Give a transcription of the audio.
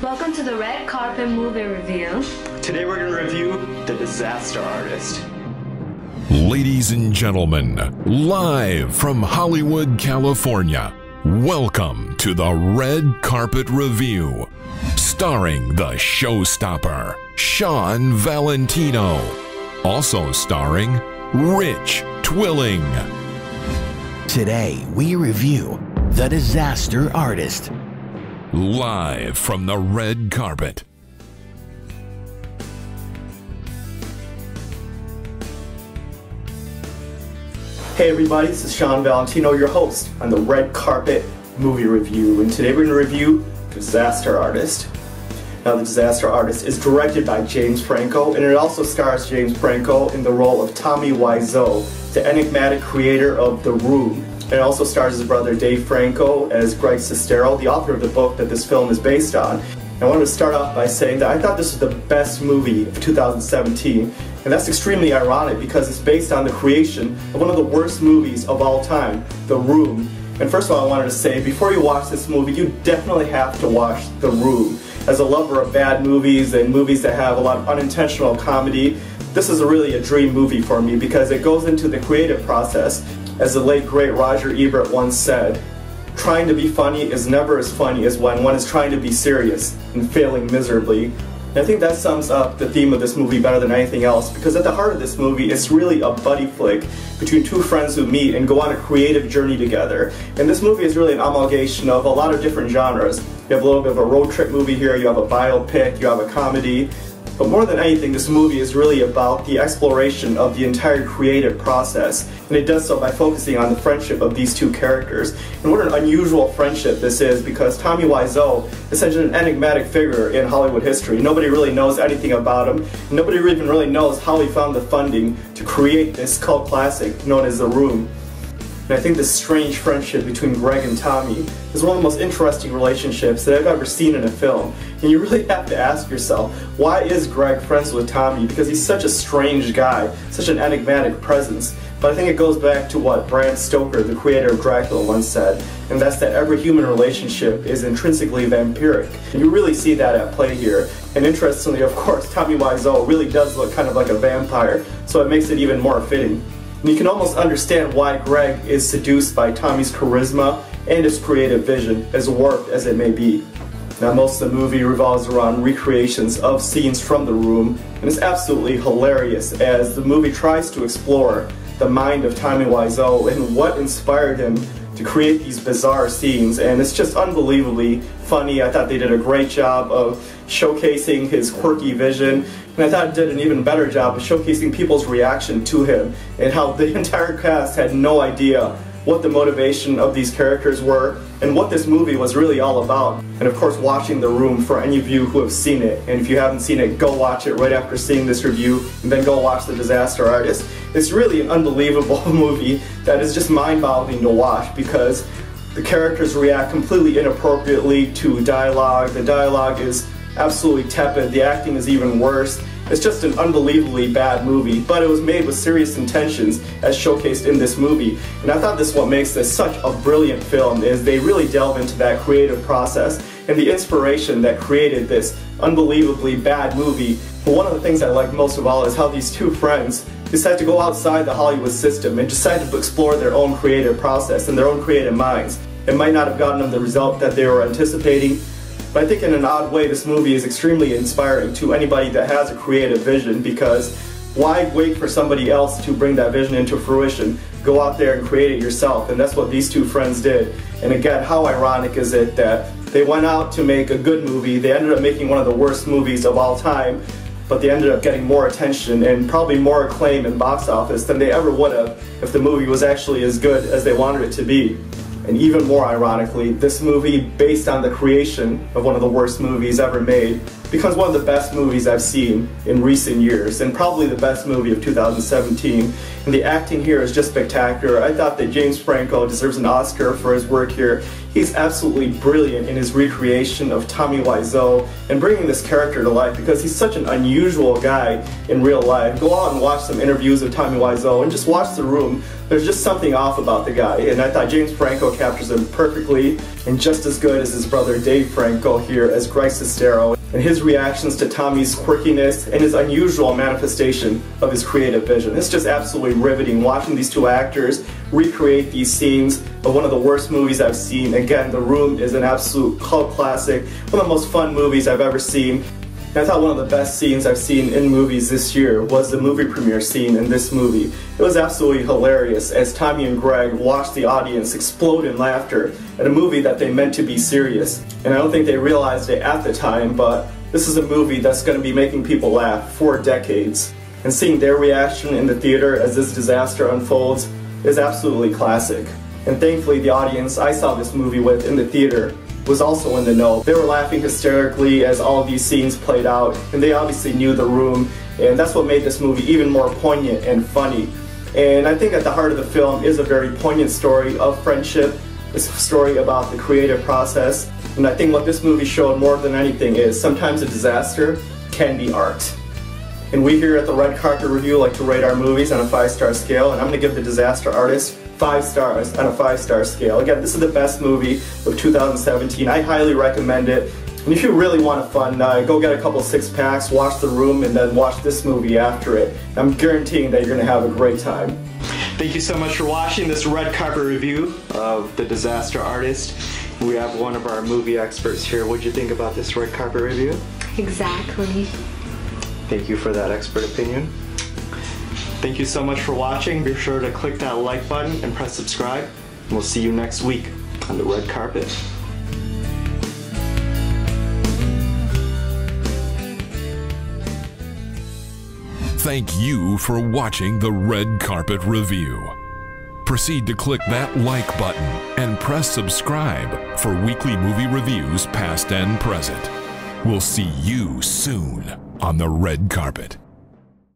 Welcome to the Red Carpet Movie Review. Today we're going to review The Disaster Artist. Ladies and gentlemen, live from Hollywood, California, welcome to the Red Carpet Review, starring the Showstopper, Shawn Valentino, also starring Rich Twilling. Today we review The Disaster Artist. Live from the red carpet. Hey everybody, this is Shawn Valentino, your host on the Red Carpet Movie Review, and today we're going to review Disaster Artist. Now, The Disaster Artist is directed by James Franco, and it also stars James Franco in the role of Tommy Wiseau, the enigmatic creator of The Room. It also stars his brother Dave Franco as Greg Sestero, the author of the book that this film is based on. I wanted to start off by saying that I thought this was the best movie of 2017, and that's extremely ironic because it's based on the creation of one of the worst movies of all time, The Room. And first of all, I wanted to say, before you watch this movie, you definitely have to watch The Room. As a lover of bad movies and movies that have a lot of unintentional comedy, this is really a dream movie for me because it goes into the creative process. As the late great Roger Ebert once said, trying to be funny is never as funny as when one is trying to be serious and failing miserably. And I think that sums up the theme of this movie better than anything else, because at the heart of this movie, it's really a buddy flick between two friends who meet and go on a creative journey together. And this movie is really an amalgamation of a lot of different genres. You have a little bit of a road trip movie here, you have a biopic, you have a comedy. But more than anything, this movie is really about the exploration of the entire creative process, and it does so by focusing on the friendship of these two characters. And what an unusual friendship this is, because Tommy Wiseau is such an enigmatic figure in Hollywood history. Nobody really knows anything about him, and nobody even really knows how he found the funding to create this cult classic known as The Room. And I think this strange friendship between Greg and Tommy is one of the most interesting relationships that I've ever seen in a film. And you really have to ask yourself, why is Greg friends with Tommy? Because he's such a strange guy, such an enigmatic presence. But I think it goes back to what Bram Stoker, the creator of Dracula, once said, and that's that every human relationship is intrinsically vampiric. And you really see that at play here. And interestingly, of course, Tommy Wiseau really does look kind of like a vampire, so it makes it even more fitting. And you can almost understand why Greg is seduced by Tommy's charisma and his creative vision, as warped as it may be. Now, most of the movie revolves around recreations of scenes from The Room, and it's absolutely hilarious as the movie tries to explore the mind of Tommy Wiseau and what inspired him to create these bizarre scenes, and it's just unbelievably funny. I thought they did a great job of showcasing his quirky vision, and I thought it did an even better job of showcasing people's reaction to him and how the entire cast had no idea what the motivation of these characters were and what this movie was really all about. And of course, watching The Room, for any of you who have seen it, and if you haven't seen it, go watch it right after seeing this review, and then go watch The Disaster Artist. It's really an unbelievable movie that is just mind-boggling to watch because the characters react completely inappropriately to dialogue. The dialogue is absolutely tepid, the acting is even worse. It's just an unbelievably bad movie, but it was made with serious intentions as showcased in this movie. And I thought this is what makes this such a brilliant film, is they really delve into that creative process and the inspiration that created this unbelievably bad movie. But one of the things I like most of all is how these two friends decide to go outside the Hollywood system and decide to explore their own creative process and their own creative minds. It might not have gotten them the result that they were anticipating, but I think in an odd way this movie is extremely inspiring to anybody that has a creative vision, because why wait for somebody else to bring that vision into fruition? Go out there and create it yourself, and that's what these two friends did. And again, how ironic is it that they went out to make a good movie, they ended up making one of the worst movies of all time, but they ended up getting more attention and probably more acclaim in box office than they ever would have if the movie was actually as good as they wanted it to be. And even more ironically, this movie, based on the creation of one of the worst movies ever made, becomes one of the best movies I've seen in recent years, and probably the best movie of 2017. And the acting here is just spectacular. I thought that James Franco deserves an Oscar for his work here. He's absolutely brilliant in his recreation of Tommy Wiseau and bringing this character to life because he's such an unusual guy in real life. Go out and watch some interviews of Tommy Wiseau and just watch The Room. There's just something off about the guy, and I thought James Franco captures him perfectly and just as good as his brother Dave Franco here as Greg Sistero, and his reactions to Tommy's quirkiness and his unusual manifestation of his creative vision. It's just absolutely riveting watching these two actors recreate these scenes of one of the worst movies I've seen. Again, The Room is an absolute cult classic, one of the most fun movies I've ever seen. And I thought one of the best scenes I've seen in movies this year was the movie premiere scene in this movie. It was absolutely hilarious as Tommy and Greg watched the audience explode in laughter at a movie that they meant to be serious. And I don't think they realized it at the time, but this is a movie that's going to be making people laugh for decades. And seeing their reaction in the theater as this disaster unfolds is absolutely classic. And thankfully the audience I saw this movie with in the theater was also in the know. They were laughing hysterically as all of these scenes played out, and they obviously knew The Room, and that's what made this movie even more poignant and funny. And I think at the heart of the film is a very poignant story of friendship. It's a story about the creative process, and I think what this movie showed more than anything is sometimes a disaster can be art. And we here at the Red Carpet Review like to rate our movies on a 5-star scale, and I'm going to give The Disaster Artist 5 stars on a 5-star scale. Again, this is the best movie of 2017. I highly recommend it. And if you really want a fun night, go get a couple 6-packs, watch The Room, and then watch this movie after it. I'm guaranteeing that you're going to have a great time. Thank you so much for watching this Red Carpet Review of The Disaster Artist. We have one of our movie experts here. What did you think about this Red Carpet Review? Exactly. Thank you for that expert opinion. Thank you so much for watching. Be sure to click that like button and press subscribe. And we'll see you next week on the red carpet. Thank you for watching the Red Carpet Review. Proceed to click that like button and press subscribe for weekly movie reviews past and present. We'll see you soon on the red carpet.